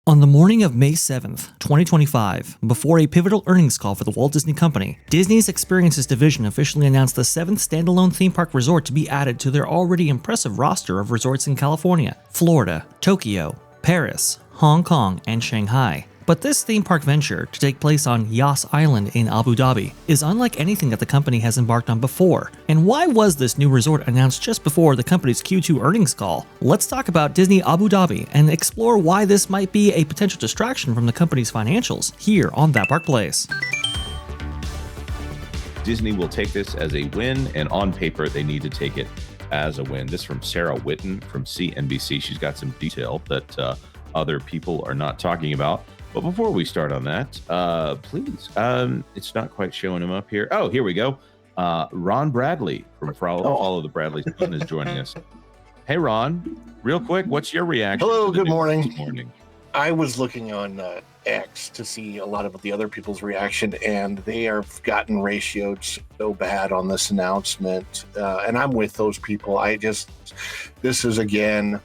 On the morning of May 7th, 2025, before a pivotal earnings call for the Walt Disney Company, Disney's Experiences division officially announced the seventh standalone theme park resort to be added to their already impressive roster of resorts in California, Florida, Tokyo, Paris, Hong Kong, and Shanghai. But this theme park venture, to take place on Yas Island in Abu Dhabi, is unlike anything that the company has embarked on before. And why was this new resort announced just before the company's Q2 earnings call? Let's talk about Disney Abu Dhabi and explore why this might be a potential distraction from the company's financials here on That Park Place. Disney will take this as a win, and on paper, they need to take it as a win. This from Sarah Whitten from CNBC. She's got some detail that other people are not talking about. But before we start on that, please, it's not quite showing him up here. Oh, here we go. Ron Bradley from Follow the Bradleys is joining us. Hey, Ron, real quick, what's your reaction? Hello, good morning. This morning? I was looking on X to see a lot of the other people's reaction, and they have gotten ratioed so bad on this announcement. And I'm with those people. This is, again,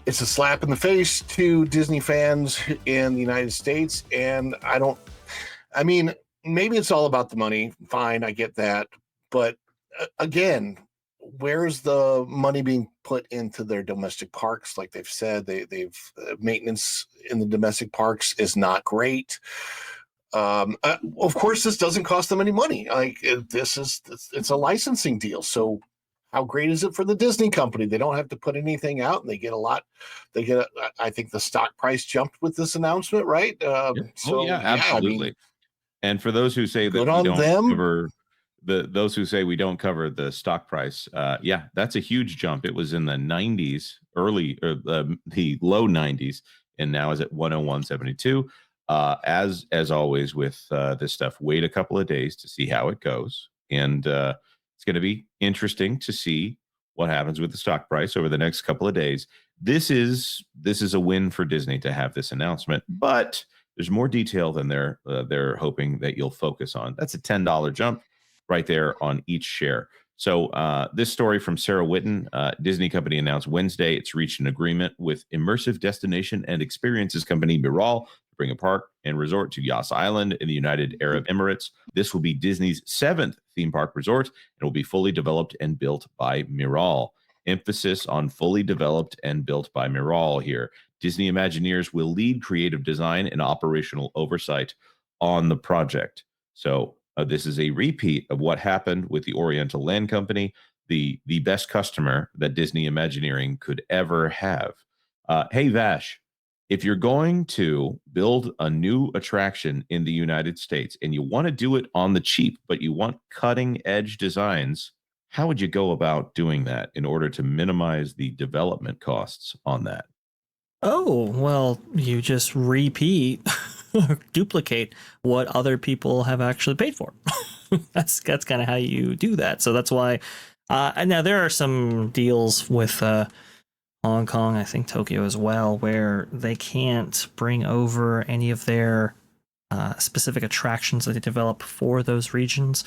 it's a slap in the face to Disney fans in the United States. And maybe it's all about the money. Fine, I get that. But again, where's the money being put into their domestic parks? Like they've said, they've maintenance in the domestic parks is not great. Of course, this doesn't cost them any money. It's a licensing deal. So how great is it for the Disney company? They don't have to put anything out, and they get a lot. I think the stock price jumped with this announcement, right? Absolutely. And for those who say that we don't cover those who say we don't cover the stock price, that's a huge jump. It was in the 90s, the low 90s, and now is at 101.72. As always with this stuff, wait a couple of days to see how it goes, and it's going to be interesting to see what happens with the stock price over the next couple of days. This is a win for Disney to have this announcement, but there's more detail than they're hoping that you'll focus on. That's a $10 jump right there on each share. So this story from Sarah Whitten, Disney company announced Wednesday it's reached an agreement with immersive destination and experiences company Mirage to bring a park and resort to Yas Island in the United Arab Emirates. This will be Disney's seventh theme park resort and will be fully developed and built by Mirage. Emphasis on fully developed and built by Mirage here. Disney Imagineers will lead creative design and operational oversight on the project. So this is a repeat of what happened with the Oriental Land Company, the best customer that Disney Imagineering could ever have. Hey, Vash, if you're going to build a new attraction in the United States and you want to do it on the cheap, but you want cutting edge designs, how would you go about doing that in order to minimize the development costs on that? Oh, well, you just repeat or duplicate what other people have actually paid for. That's kind of how you do that. So that's why. And now there are some deals with Hong Kong, I think Tokyo as well, where they can't bring over any of their specific attractions that they develop for those regions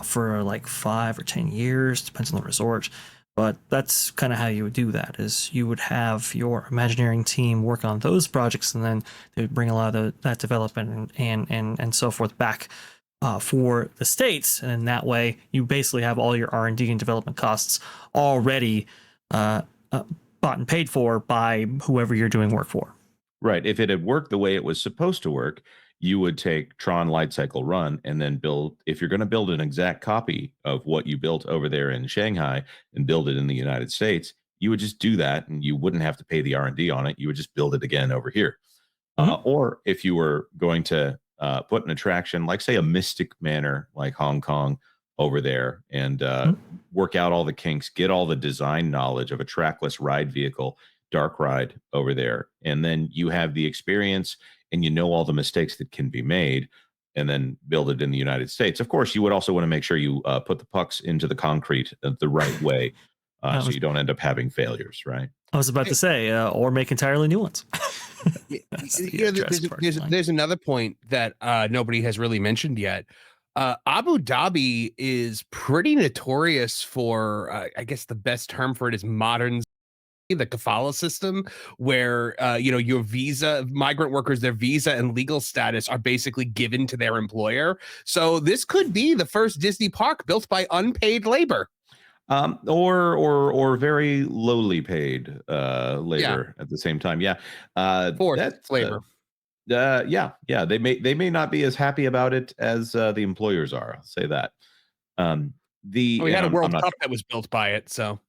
for like 5 or 10 years, depends on the resort. But that's kind of how you would do that, is you would have your Imagineering team work on those projects, and then they would bring a lot of that development and so forth back for the States. And that way you basically have all your R&D and development costs already bought and paid for by whoever you're doing work for. Right. If it had worked the way it was supposed to work, you would take Tron Light Cycle Run and then build, if you're going to build an exact copy of what you built over there in Shanghai and build it in the United States, you would just do that and you wouldn't have to pay the R&D on it. You would just build it again over here. Or if you were going to put an attraction like, say, a Mystic Manor like Hong Kong over there and work out all the kinks, get all the design knowledge of a trackless ride vehicle, dark ride over there, and then you have the experience and you know all the mistakes that can be made, and then build it in the United States. Of course, you would also want to make sure you put the pucks into the concrete the right way, so you don't end up having failures, right? I was about to say, or make entirely new ones. There's another point that nobody has really mentioned yet. Abu Dhabi is pretty notorious for, I guess the best term for it is modern the kafala system, where your visa, migrant workers, their visa and legal status are basically given to their employer. So this could be the first Disney park built by unpaid labor. Or very lowly paid labor at the same time. Yeah. Forced labor. Yeah. They may not be as happy about it as the employers are. I'll say that. We had a World Cup that was built by it, so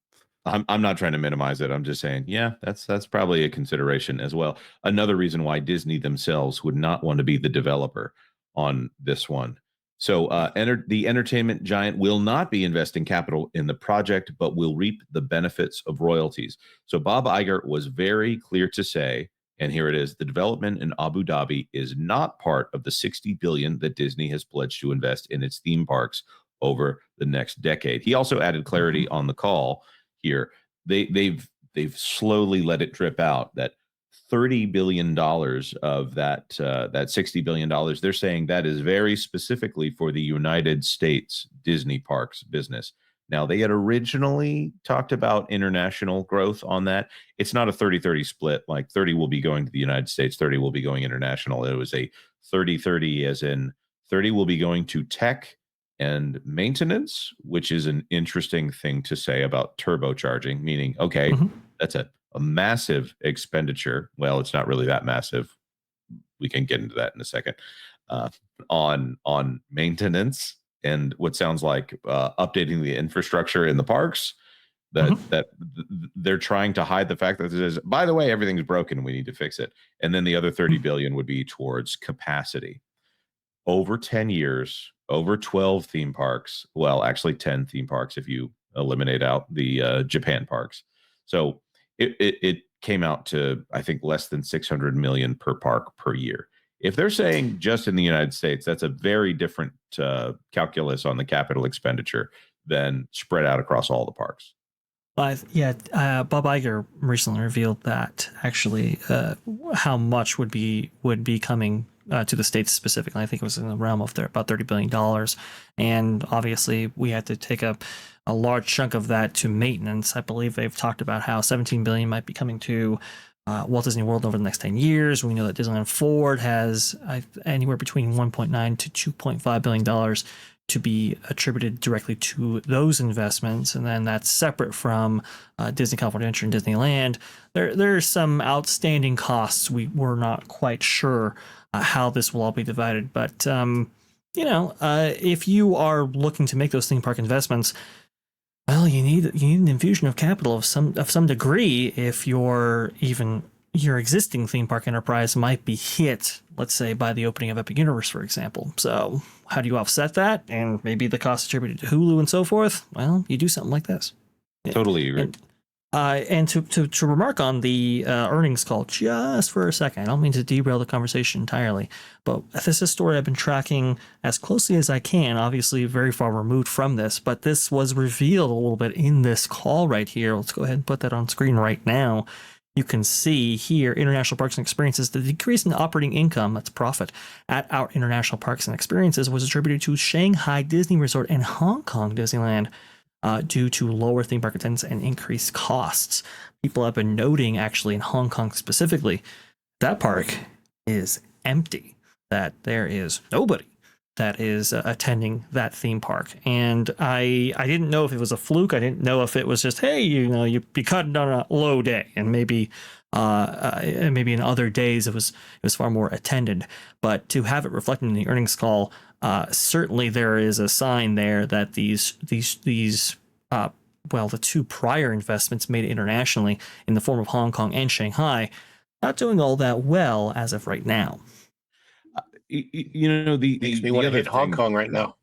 I'm not trying to minimize it. I'm just saying, yeah, that's probably a consideration as well. Another reason why Disney themselves would not want to be the developer on this one. So the entertainment giant will not be investing capital in the project, but will reap the benefits of royalties. So Bob Iger was very clear to say, and here it is, the development in Abu Dhabi is not part of the $60 billion that Disney has pledged to invest in its theme parks over the next decade. He also added clarity on the call here. They've slowly let it drip out that $30 billion of that $60 billion, they're saying that is very specifically for the United States Disney parks business. Now, they had originally talked about international growth on that. It's not a 30-30 split, like 30 will be going to the United States, 30 will be going international. It was a 30-30, as in 30 will be going to tech and maintenance, which is an interesting thing to say about turbocharging, meaning, okay, that's a massive expenditure. Well, it's not really that massive. We can get into that in a second. On maintenance and what sounds like updating the infrastructure in the parks, that they're trying to hide the fact that it is, by the way, everything's broken, we need to fix it. And then the other 30 billion would be towards capacity. Over 10 years, over 12 theme parks. Well, actually 10 theme parks if you eliminate out the Japan parks. So it came out to, I think, less than 600 million per park per year. If they're saying just in the United States, that's a very different calculus on the capital expenditure than spread out across all the parks. Bob Iger recently revealed that actually how much would be coming to the States specifically. I think it was in the realm of about $30 billion. And obviously we had to take a large chunk of that to maintenance. I believe they've talked about how $17 billion might be coming to Walt Disney World over the next 10 years. We know that Disneyland Forward has anywhere between $1.9 to $2.5 billion to be attributed directly to those investments. And then that's separate from Disney California Adventure and Disneyland. There's some outstanding costs. We're not quite sure how this will all be divided. But, if you are looking to make those theme park investments, well, you need an infusion of capital of some degree if your existing theme park enterprise might be hit, let's say, by the opening of Epic Universe, for example. So how do you offset that? And maybe the cost attributed to Hulu and so forth? Well, you do something like this. Totally agree. And to remark on the earnings call just for a second, I don't mean to derail the conversation entirely, but this is a story I've been tracking as closely as I can, obviously very far removed from this, but this was revealed a little bit in this call right here. Let's go ahead and put that on screen right now. You can see here, International Parks and Experiences, the decrease in operating income, that's profit, at our International Parks and Experiences was attributed to Shanghai Disney Resort and Hong Kong Disneyland. Due to lower theme park attendance and increased costs. People have been noting, actually, in Hong Kong specifically, that park is empty, that there is nobody that is attending that theme park. And I didn't know if it was a fluke. I didn't know if it was just, hey, you cut it on a low day, and maybe in other days it was far more attended. But to have it reflected in the earnings call, certainly there is a sign there that these the two prior investments made internationally in the form of Hong Kong and Shanghai, not doing all that well as of right now. Makes me want to hit Hong Kong right now.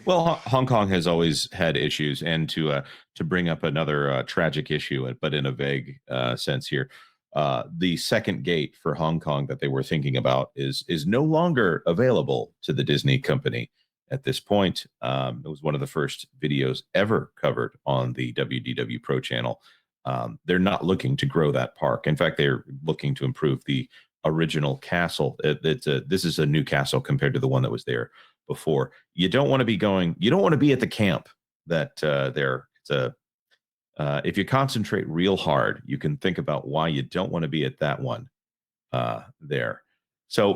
Well, Hong Kong has always had issues, and to bring up another tragic issue, but in a vague sense here, the second gate for Hong Kong that they were thinking about is no longer available to the Disney company at this point. It was one of the first videos ever covered on the WDW Pro channel. They're not looking to grow that park. In fact, they're looking to improve the original castle. This is a new castle compared to the one that was there before. You don't want to be at the camp that there. if you concentrate real hard, you can think about why you don't want to be at that one there. So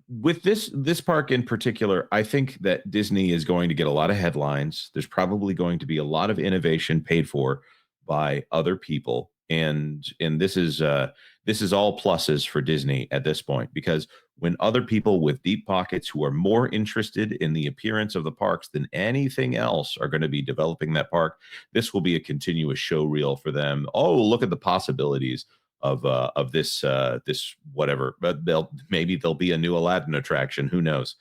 with this park in particular, I think that Disney is going to get a lot of headlines. There's probably going to be a lot of innovation paid for by other people, and this is all pluses for Disney at this point, because when other people with deep pockets who are more interested in the appearance of the parks than anything else are going to be developing that park, this will be a continuous show reel for them. Oh, look at the possibilities of this whatever. But there'll be a new Aladdin attraction. Who knows?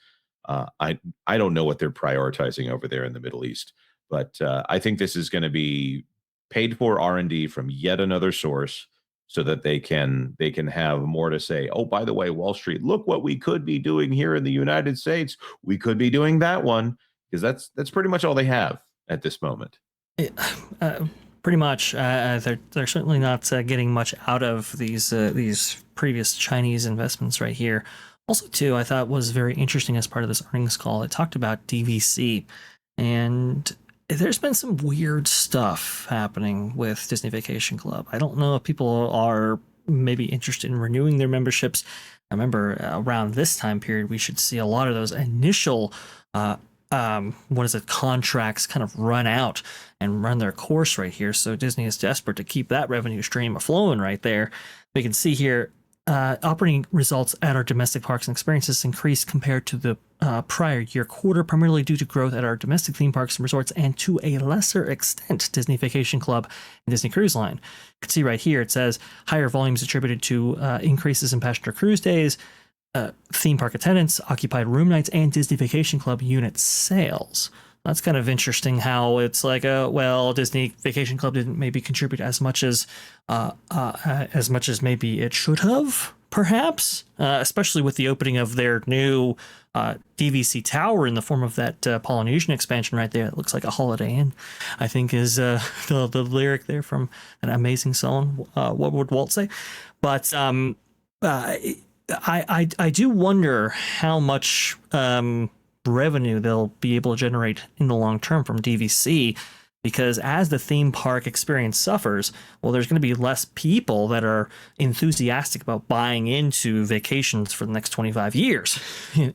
I don't know what they're prioritizing over there in the Middle East, but I think this is going to be paid for R&D from yet another source, so that they can have more to say. Oh, by the way, Wall Street, look what we could be doing here in the United States. We could be doing that one, because that's pretty much all they have at this moment. Pretty much, they're certainly not getting much out of these previous Chinese investments right here. Also, too, I thought was very interesting as part of this earnings call, it talked about DVC, and there's been some weird stuff happening with Disney Vacation Club. I don't know if people are maybe interested in renewing their memberships. I remember around this time period, we should see a lot of those initial contracts kind of run out and run their course right here. So Disney is desperate to keep that revenue stream flowing right there. We can see here operating results at our domestic parks and experiences increased compared to the prior year quarter, primarily due to growth at our domestic theme parks and resorts, and to a lesser extent, Disney Vacation Club and Disney Cruise Line. You can see right here, it says higher volumes attributed to increases in passenger cruise days, theme park attendance, occupied room nights, and Disney Vacation Club unit sales. That's kind of interesting how it's like, Disney Vacation Club didn't maybe contribute as much as maybe it should have, perhaps, especially with the opening of their new DVC tower in the form of that Polynesian expansion right there. It looks like a Holiday Inn, I think is the lyric there from an amazing song. What would Walt say? But I do wonder how much revenue they'll be able to generate in the long term from DVC, because as the theme park experience suffers, well, there's going to be less people that are enthusiastic about buying into vacations for the next 25 years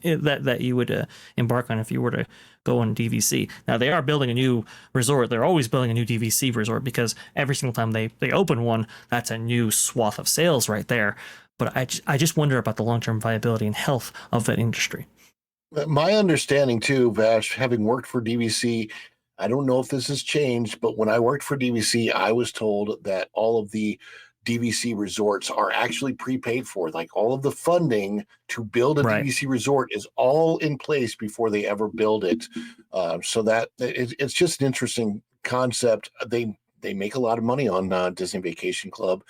that you would embark on if you were to go on DVC. Now, they are building a new resort. They're always building a new DVC resort, because every single time they open one, that's a new swath of sales right there. But I just wonder about the long-term viability and health of that industry. My understanding too, Vash, having worked for DVC, I don't know if this has changed, but when I worked for DVC, I was told that all of the DVC resorts are actually prepaid for. Like, all of the funding to build a DVC resort is all in place before they ever build it. So that it's just an interesting concept. They make a lot of money on Disney Vacation Club,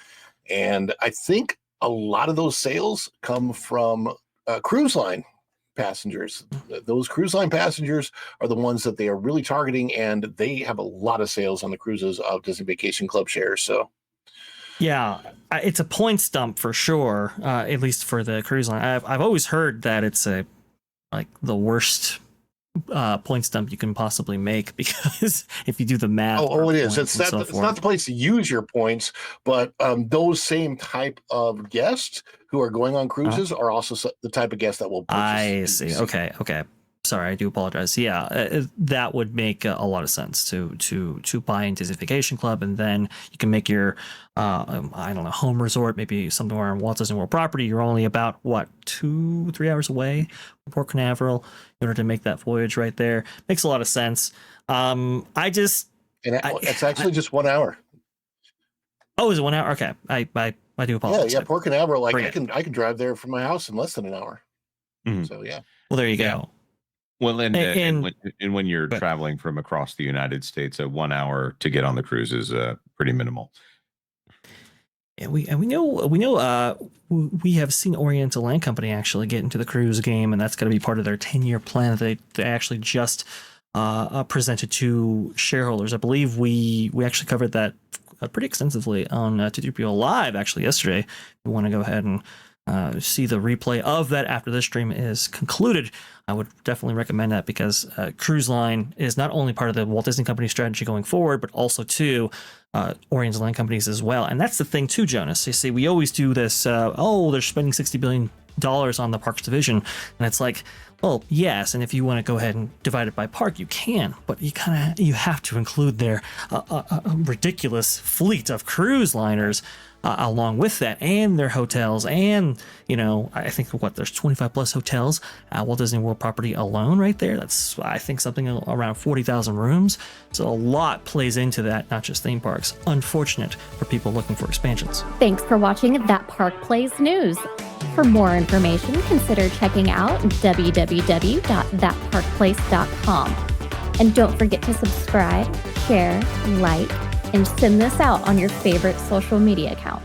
and I think a lot of those sales come from cruise line passengers. Those cruise line passengers are the ones that they are really targeting, and they have a lot of sales on the cruises of Disney Vacation Club shares. So yeah, it's a points dump for sure, at least for the cruise line. I've always heard that it's the worst points dump you can possibly make, because if you do the math. It is. It's not the place to use your points, but those same type of guests who are going on cruises are also the type of guests that will purchase. I see. Okay. Sorry, I do apologize. Yeah, that would make a lot of sense to buy into Disney Vacation Club, and then you can make your home resort, maybe somewhere on Walt Disney World property. You're only about 2-3 hours away from Port Canaveral in order to make that voyage right there. Makes a lot of sense. It's actually just 1 hour. Oh, is it 1 hour? Okay, I do apologize. Yeah, Port Canaveral. I can drive there from my house in less than an hour. Mm-hmm. So yeah. Well, there you go. Well, and when you're traveling from across the United States, 1 hour to get on the cruise is pretty minimal. And we know we have seen Oriental Land Company actually get into the cruise game, and that's going to be part of their 10-year plan that they actually just presented to shareholders. I believe we actually covered that pretty extensively on 230 Live actually yesterday. If you want to go ahead and see the replay of that after this stream is concluded, I would definitely recommend that, because cruise line is not only part of the Walt Disney Company strategy going forward, but also too Oriental Land Companies as well. And that's the thing too, Jonas. You see, we always do this, they're spending $60 billion on the parks division, and it's like, well, yes, and if you want to go ahead and divide it by park, you can, but you have to include their ridiculous fleet of cruise liners along with that, and their hotels, and I think there's 25 plus hotels at Walt Disney World property alone right there. That's, I think, something around 40,000 rooms. So a lot plays into that, not just theme parks. Unfortunate for people looking for expansions. Thanks for watching That Park Plays News. For more information, consider checking out www.thatparkplace.com. And don't forget to subscribe, share, like, and send this out on your favorite social media account.